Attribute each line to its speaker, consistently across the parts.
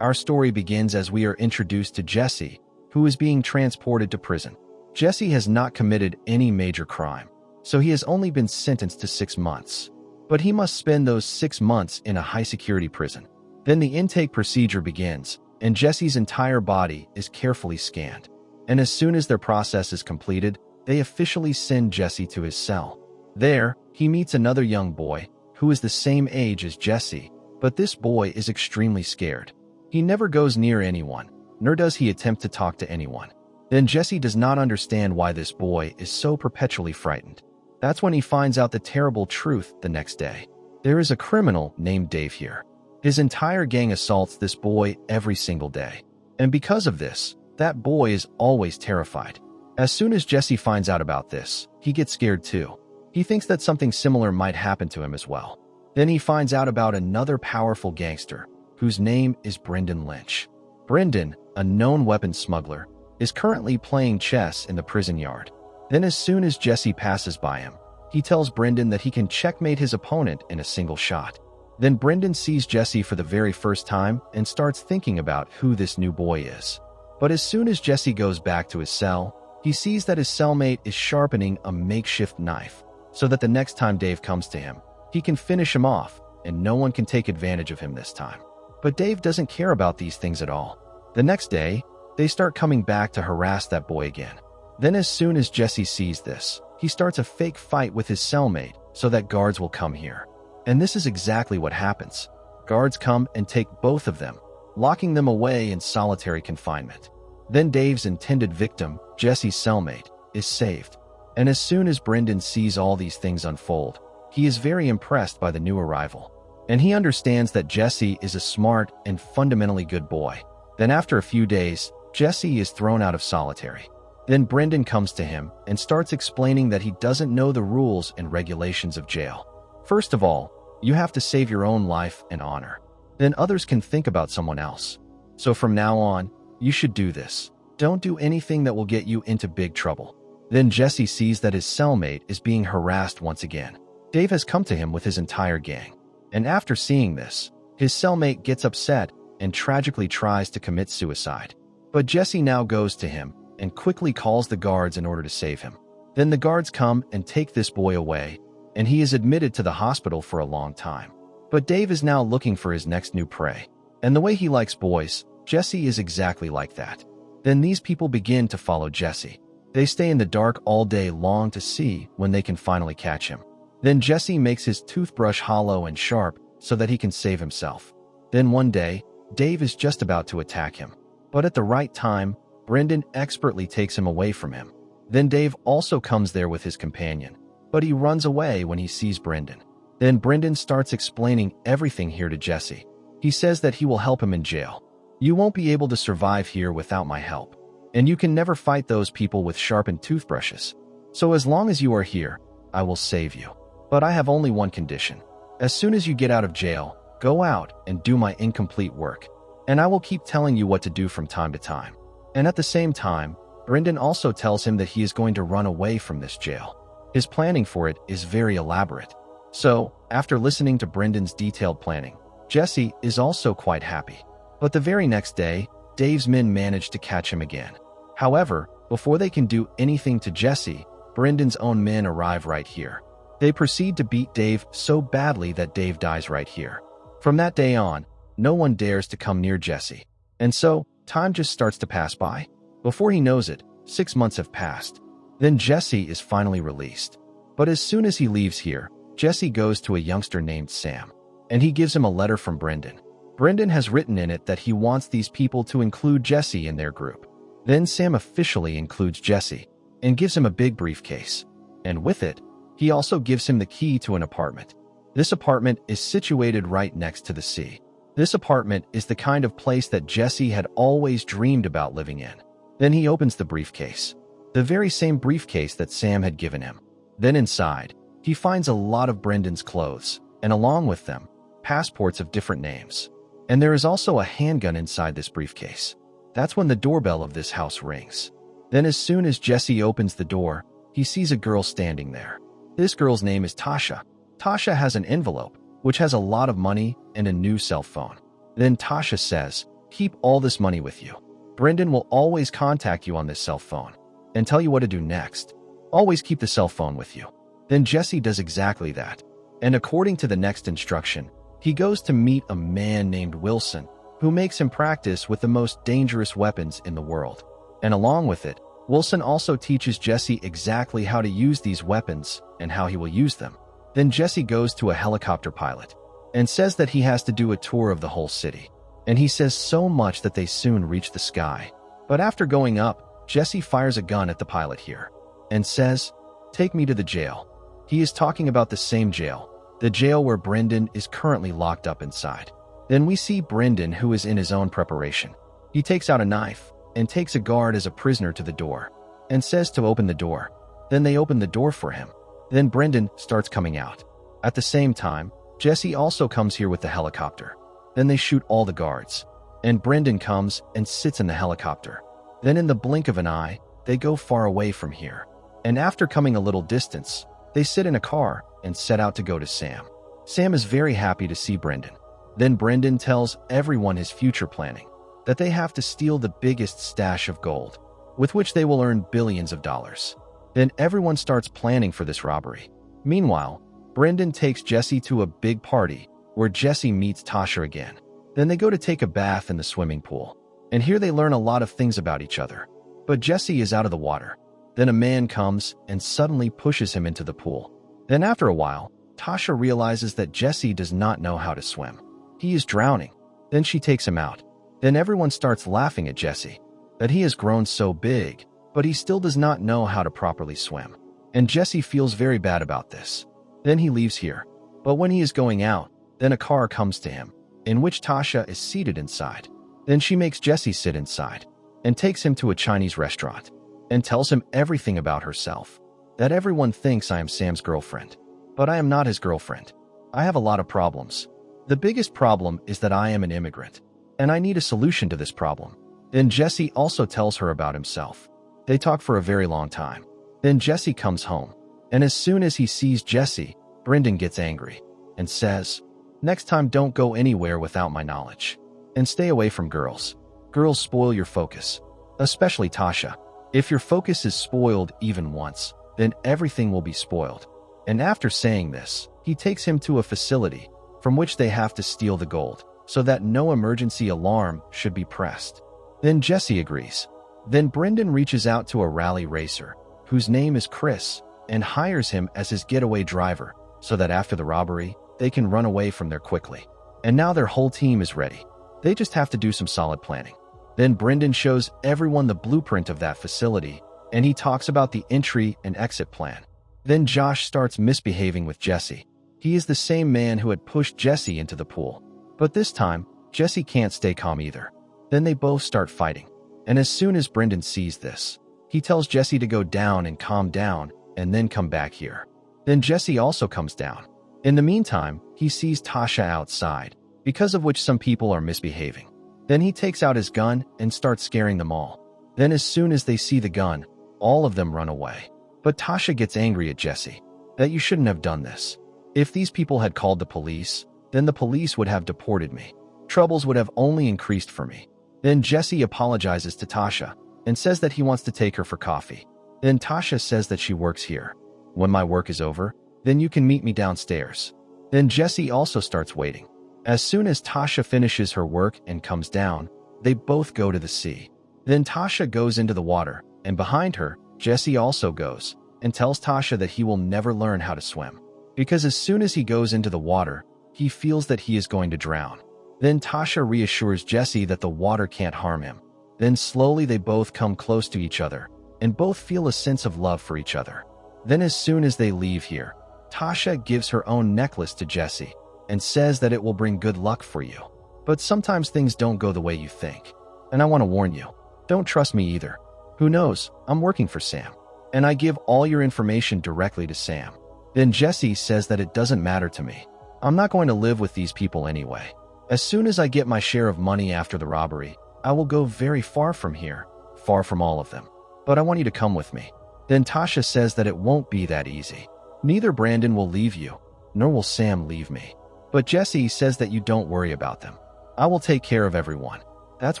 Speaker 1: Our story begins as we are introduced to Jesse, who is being transported to prison. Jesse has not committed any major crime, so he has only been sentenced to 6 months. But he must spend those 6 months in a high-security prison. Then the intake procedure begins, and Jesse's entire body is carefully scanned. And as soon as their process is completed, they officially send Jesse to his cell. There, he meets another young boy, who is the same age as Jesse, but this boy is extremely scared. He never goes near anyone, nor does he attempt to talk to anyone. Then Jesse does not understand why this boy is so perpetually frightened. That's when he finds out the terrible truth the next day. There is a criminal named Dave here. His entire gang assaults this boy every single day. And because of this, that boy is always terrified. As soon as Jesse finds out about this, he gets scared too. He thinks that something similar might happen to him as well. Then he finds out about another powerful gangster, whose name is Brendan Lynch. Brendan, a known weapons smuggler, is currently playing chess in the prison yard. Then as soon as Jesse passes by him, he tells Brendan that he can checkmate his opponent in a single shot. Then Brendan sees Jesse for the very first time and starts thinking about who this new boy is. But as soon as Jesse goes back to his cell, he sees that his cellmate is sharpening a makeshift knife, so that the next time Dave comes to him, he can finish him off and no one can take advantage of him this time. But Dave doesn't care about these things at all. The next day, they start coming back to harass that boy again. Then as soon as Jesse sees this, he starts a fake fight with his cellmate so that guards will come here. And this is exactly what happens. Guards come and take both of them, locking them away in solitary confinement. Then Dave's intended victim, Jesse's cellmate, is saved. And as soon as Brendan sees all these things unfold, he is very impressed by the new arrival. And he understands that Jesse is a smart and fundamentally good boy. Then after a few days, Jesse is thrown out of solitary. Then Brendan comes to him and starts explaining that he doesn't know the rules and regulations of jail. First of all, you have to save your own life and honor. Then others can think about someone else. So from now on, you should do this. Don't do anything that will get you into big trouble. Then Jesse sees that his cellmate is being harassed once again. Dave has come to him with his entire gang. And after seeing this, his cellmate gets upset and tragically tries to commit suicide. But Jesse now goes to him and quickly calls the guards in order to save him. Then the guards come and take this boy away, and he is admitted to the hospital for a long time. But Dave is now looking for his next new prey. And the way he likes boys, Jesse is exactly like that. Then these people begin to follow Jesse. They stay in the dark all day long to see when they can finally catch him. Then Jesse makes his toothbrush hollow and sharp so that he can save himself. Then one day, Dave is just about to attack him. But at the right time, Brendan expertly takes him away from him. Then Dave also comes there with his companion, but he runs away when he sees Brendan. Then Brendan starts explaining everything here to Jesse. He says that he will help him in jail. You won't be able to survive here without my help. And you can never fight those people with sharpened toothbrushes. So as long as you are here, I will save you. But I have only one condition. As soon as you get out of jail, go out and do my incomplete work. And I will keep telling you what to do from time to time. And at the same time, Brendan also tells him that he is going to run away from this jail. His planning for it is very elaborate. So, after listening to Brendan's detailed planning, Jesse is also quite happy. But the very next day, Dave's men manage to catch him again. However, before they can do anything to Jesse, Brendan's own men arrive right here. They proceed to beat Dave so badly that Dave dies right here. From that day on, no one dares to come near Jesse. And so, time just starts to pass by. Before he knows it, 6 months have passed. Then Jesse is finally released. But as soon as he leaves here, Jesse goes to a youngster named Sam, and he gives him a letter from Brendan. Brendan has written in it that he wants these people to include Jesse in their group. Then Sam officially includes Jesse and gives him a big briefcase. And with it, he also gives him the key to an apartment. This apartment is situated right next to the sea. This apartment is the kind of place that Jesse had always dreamed about living in. Then he opens the briefcase, the very same briefcase that Sam had given him. Then inside, he finds a lot of Brendan's clothes, and along with them, passports of different names. And there is also a handgun inside this briefcase. That's when the doorbell of this house rings. Then as soon as Jesse opens the door, he sees a girl standing there. This girl's name is Tasha. Tasha has an envelope, which has a lot of money and a new cell phone. Then Tasha says, Keep all this money with you. Brendan will always contact you on this cell phone and tell you what to do next. Always keep the cell phone with you." Then Jesse does exactly that. And according to the next instruction, he goes to meet a man named Wilson, who makes him practice with the most dangerous weapons in the world. And along with it, Wilson also teaches Jesse exactly how to use these weapons and how he will use them. Then Jesse goes to a helicopter pilot and says that he has to do a tour of the whole city. And he says so much that they soon reach the sky. But after going up, Jesse fires a gun at the pilot here and says, "Take me to the jail." He is talking about the same jail, the jail where Brendan is currently locked up inside. Then we see Brendan, who is in his own preparation. He takes out a knife and takes a guard as a prisoner to the door and says to open the door. Then they open the door for him. Then Brendan starts coming out. At the same time, Jesse also comes here with the helicopter. Then they shoot all the guards, and Brendan comes and sits in the helicopter. Then in the blink of an eye, they go far away from here. And after coming a little distance, they sit in a car and set out to go to Sam. Sam is very happy to see Brendan. Then Brendan tells everyone his future planning, that they have to steal the biggest stash of gold, with which they will earn billions of dollars. Then everyone starts planning for this robbery. Meanwhile, Brendan takes Jesse to a big party where Jesse meets Tasha again. Then they go to take a bath in the swimming pool. And here they learn a lot of things about each other. But Jesse is out of the water. Then a man comes and suddenly pushes him into the pool. Then after a while, Tasha realizes that Jesse does not know how to swim. He is drowning. Then she takes him out. Then everyone starts laughing at Jesse, that he has grown so big, but he still does not know how to properly swim. And Jesse feels very bad about this. Then he leaves here. But when he is going out, then a car comes to him, in which Tasha is seated inside. Then she makes Jesse sit inside and takes him to a Chinese restaurant and tells him everything about herself, that everyone thinks I am Sam's girlfriend, but I am not his girlfriend. I have a lot of problems. The biggest problem is that I am an immigrant, and I need a solution to this problem. Then Jesse also tells her about himself. They talk for a very long time. Then Jesse comes home, and as soon as he sees Jesse, Brendan gets angry and says, "Next time don't go anywhere without my knowledge. And stay away from girls. Girls spoil your focus, especially Tasha. If your focus is spoiled even once, then everything will be spoiled." And after saying this, he takes him to a facility from which they have to steal the gold so that no emergency alarm should be pressed. Then Jesse agrees. Then Brendan reaches out to a rally racer whose name is Chris and hires him as his getaway driver so that after the robbery, they can run away from there quickly. And now their whole team is ready. They just have to do some solid planning. Then Brendan shows everyone the blueprint of that facility, and he talks about the entry and exit plan. Then Josh starts misbehaving with Jesse. He is the same man who had pushed Jesse into the pool. But this time, Jesse can't stay calm either. Then they both start fighting. And as soon as Brendan sees this, he tells Jesse to go down and calm down and then come back here. Then Jesse also comes down. In the meantime, he sees Tasha outside, because of which some people are misbehaving. Then he takes out his gun and starts scaring them all. Then as soon as they see the gun, all of them run away. But Tasha gets angry at Jesse, that you shouldn't have done this. If these people had called the police, then the police would have deported me. Troubles would have only increased for me. Then Jesse apologizes to Tasha and says that he wants to take her for coffee. Then Tasha says that she works here. When my work is over, then you can meet me downstairs. Then Jesse also starts waiting. As soon as Tasha finishes her work and comes down, they both go to the sea. Then Tasha goes into the water, and behind her, Jesse also goes and tells Tasha that he will never learn how to swim, because as soon as he goes into the water, he feels that he is going to drown. Then Tasha reassures Jesse that the water can't harm him. Then slowly they both come close to each other, and both feel a sense of love for each other. Then as soon as they leave here, Tasha gives her own necklace to Jesse and says that it will bring good luck for you. But sometimes things don't go the way you think. And I want to warn you, don't trust me either. Who knows, I'm working for Sam, and I give all your information directly to Sam. Then Jesse says that it doesn't matter to me. I'm not going to live with these people anyway. As soon as I get my share of money after the robbery, I will go very far from here, far from all of them. But I want you to come with me. Then Tasha says that it won't be that easy. Neither Brandon will leave you, nor will Sam leave me. But Jesse says that you don't worry about them. I will take care of everyone. That's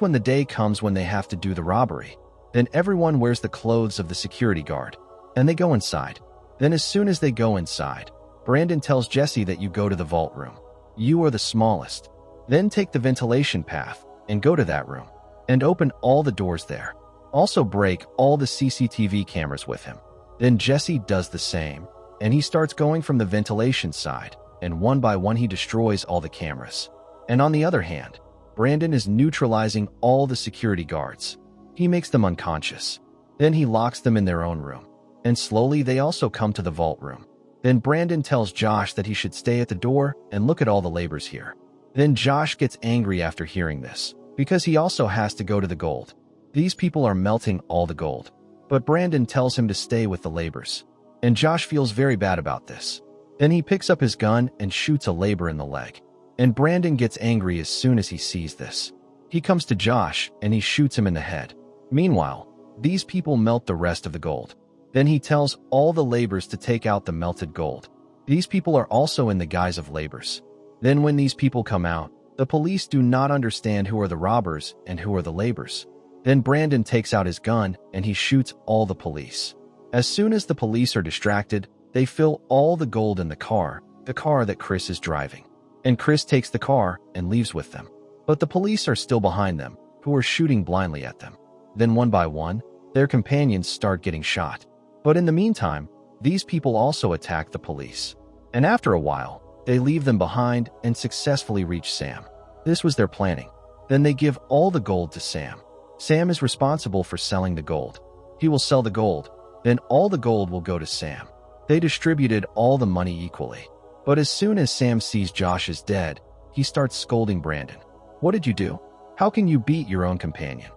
Speaker 1: when the day comes when they have to do the robbery. Then everyone wears the clothes of the security guard, and they go inside. Then as soon as they go inside, Brandon tells Jesse that you go to the vault room. You are the smallest. Then take the ventilation path and go to that room and open all the doors there. Also break all the CCTV cameras with him. Then Jesse does the same, and he starts going from the ventilation side, and one by one he destroys all the cameras. And on the other hand, Brandon is neutralizing all the security guards. He makes them unconscious. Then he locks them in their own room. And slowly they also come to the vault room. Then Brandon tells Josh that he should stay at the door and look at all the labors here. Then Josh gets angry after hearing this, because he also has to go to the gold. These people are melting all the gold. But Brandon tells him to stay with the labors. And Josh feels very bad about this. Then he picks up his gun and shoots a labor in the leg. And Brandon gets angry as soon as he sees this. He comes to Josh and he shoots him in the head. Meanwhile, these people melt the rest of the gold. Then he tells all the labors to take out the melted gold. These people are also in the guise of labors. Then when these people come out, the police do not understand who are the robbers and who are the labors. Then Brandon takes out his gun and he shoots all the police. As soon as the police are distracted, they fill all the gold in the car that Chris is driving. And Chris takes the car and leaves with them. But the police are still behind them, who are shooting blindly at them. Then one by one, their companions start getting shot. But in the meantime, these people also attack the police. And after a while, they leave them behind and successfully reach Sam. This was their planning. Then they give all the gold to Sam. Sam is responsible for selling the gold. He will sell the gold, then all the gold will go to Sam. They distributed all the money equally. But as soon as Sam sees Josh is dead, he starts scolding Brandon. What did you do? How can you beat your own companion?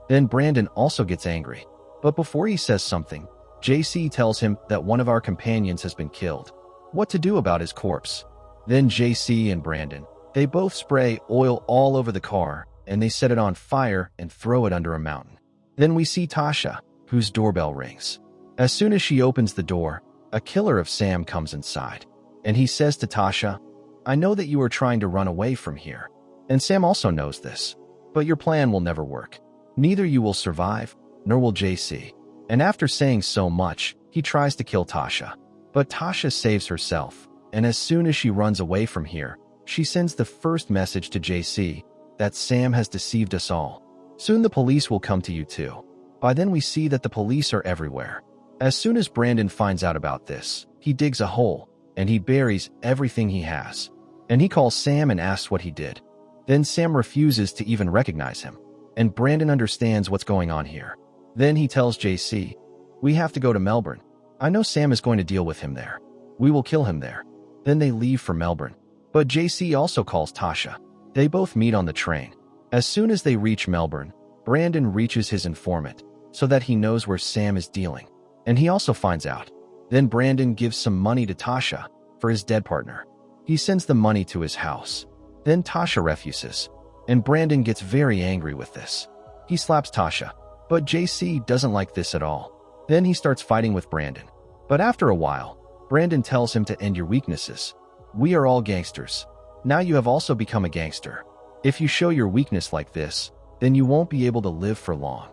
Speaker 1: Then Brandon also gets angry. But before he says something, JC tells him that one of our companions has been killed. What to do about his corpse? Then JC and Brandon, they both spray oil all over the car and they set it on fire and throw it under a mountain. Then we see Tasha, whose doorbell rings. As soon as she opens the door, a killer of Sam comes inside. And he says to Tasha, I know that you are trying to run away from here. And Sam also knows this. But your plan will never work. Neither you will survive, nor will JC. And after saying so much, he tries to kill Tasha. But Tasha saves herself. And as soon as she runs away from here, she sends the first message to JC that Sam has deceived us all. Soon the police will come to you too. By then we see that the police are everywhere. As soon as Brandon finds out about this, he digs a hole and he buries everything he has. And he calls Sam and asks what he did. Then Sam refuses to even recognize him. And Brandon understands what's going on here. Then he tells JC, we have to go to Melbourne. I know Sam is going to deal with him there. We will kill him there. Then they leave for Melbourne. But JC also calls Tasha. They both meet on the train. As soon as they reach Melbourne, Brandon reaches his informant so that he knows where Sam is dealing. And he also finds out. Then Brandon gives some money to Tasha for his dead partner. He sends the money to his house. Then Tasha refuses. And Brandon gets very angry with this. He slaps Tasha. But JC doesn't like this at all. Then he starts fighting with Brandon. But after a while, Brandon tells him to end your weaknesses. We are all gangsters. Now you have also become a gangster. If you show your weakness like this, then you won't be able to live for long.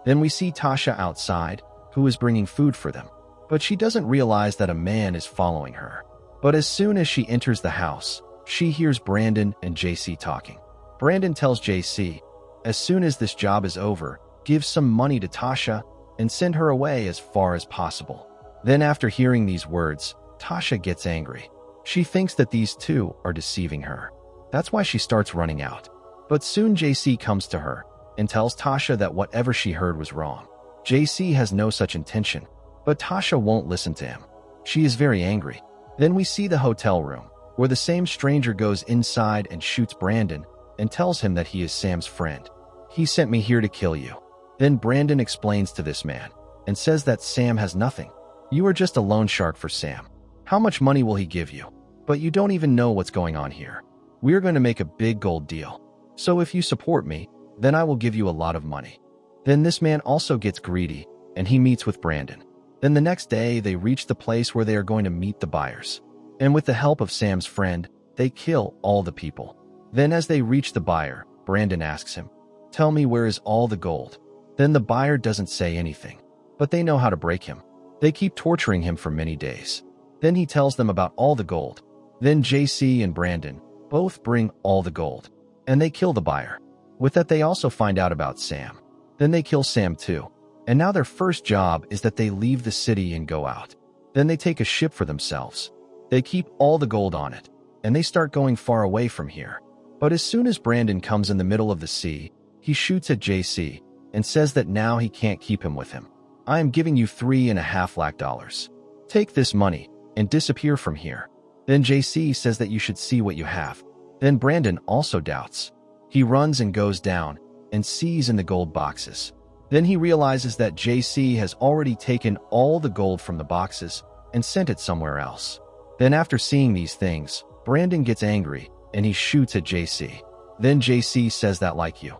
Speaker 1: Then we see Tasha outside, who is bringing food for them. But she doesn't realize that a man is following her. But as soon as she enters the house, she hears Brandon and JC talking. Brandon tells JC, as soon as this job is over, give some money to Tasha and send her away as far as possible. Then after hearing these words, Tasha gets angry. She thinks that these two are deceiving her. That's why she starts running out. But soon JC comes to her and tells Tasha that whatever she heard was wrong. JC has no such intention, but Tasha won't listen to him. She is very angry. Then we see the hotel room, where the same stranger goes inside and shoots Brandon and tells him that he is Sam's friend. He sent me here to kill you. Then Brandon explains to this man and says that Sam has nothing. You are just a loan shark for Sam. How much money will he give you? But you don't even know what's going on here. We're going to make a big gold deal. So if you support me, then I will give you a lot of money. Then this man also gets greedy, and he meets with Brandon. Then the next day, they reach the place where they are going to meet the buyers. And with the help of Sam's friend, they kill all the people. Then as they reach the buyer, Brandon asks him, Tell me, where is all the gold? Then the buyer doesn't say anything, but they know how to break him. They keep torturing him for many days. Then he tells them about all the gold. Then JC and Brandon both bring all the gold, and they kill the buyer. With that, they also find out about Sam. Then they kill Sam too. And now their first job is that they leave the city and go out. Then they take a ship for themselves. They keep all the gold on it, and they start going far away from here. But as soon as Brandon comes in the middle of the sea, he shoots at JC and says that now he can't keep him with him. I am giving you $3.5 lakh. Take this money and disappear from here. Then JC says that you should see what you have. Then Brandon also doubts. He runs and goes down and sees in the gold boxes. Then he realizes that JC has already taken all the gold from the boxes and sent it somewhere else. Then after seeing these things, Brandon gets angry and he shoots at JC. Then JC says that, like you,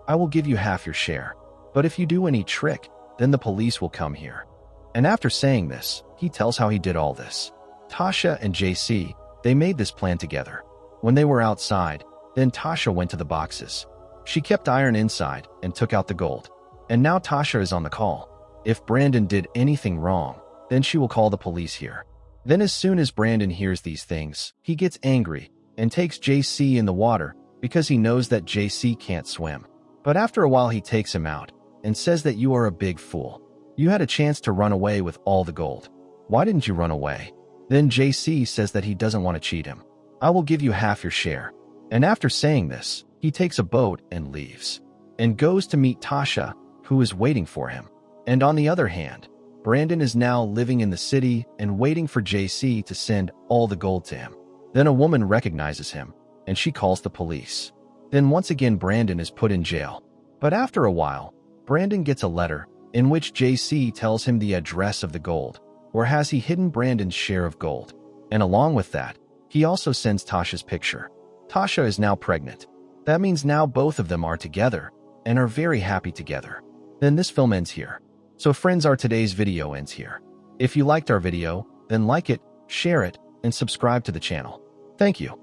Speaker 1: I will give you half your share. But if you do any trick, then the police will come here. And after saying this, he tells how he did all this. Tasha and JC, they made this plan together. When they were outside, then Tasha went to the boxes. She kept iron inside and took out the gold. And now Tasha is on the call. If Brandon did anything wrong, then she will call the police here. Then as soon as Brandon hears these things, he gets angry and takes JC in the water because he knows that JC can't swim. But after a while he takes him out and says that you are a big fool. You had a chance to run away with all the gold. Why didn't you run away? Then JC says that he doesn't want to cheat him. I will give you half your share. And after saying this, he takes a boat and leaves, and goes to meet Tasha, who is waiting for him. And on the other hand, Brandon is now living in the city and waiting for JC to send all the gold to him. Then a woman recognizes him, and she calls the police. Then once again Brandon is put in jail. But after a while, Brandon gets a letter in which JC tells him the address of the gold, or has he hidden Brandon's share of gold. And along with that, he also sends Tasha's picture. Tasha is now pregnant. That means now both of them are together and are very happy together. Then this film ends here. So friends, our today's video ends here. If you liked our video, then like it, share it, and subscribe to the channel. Thank you.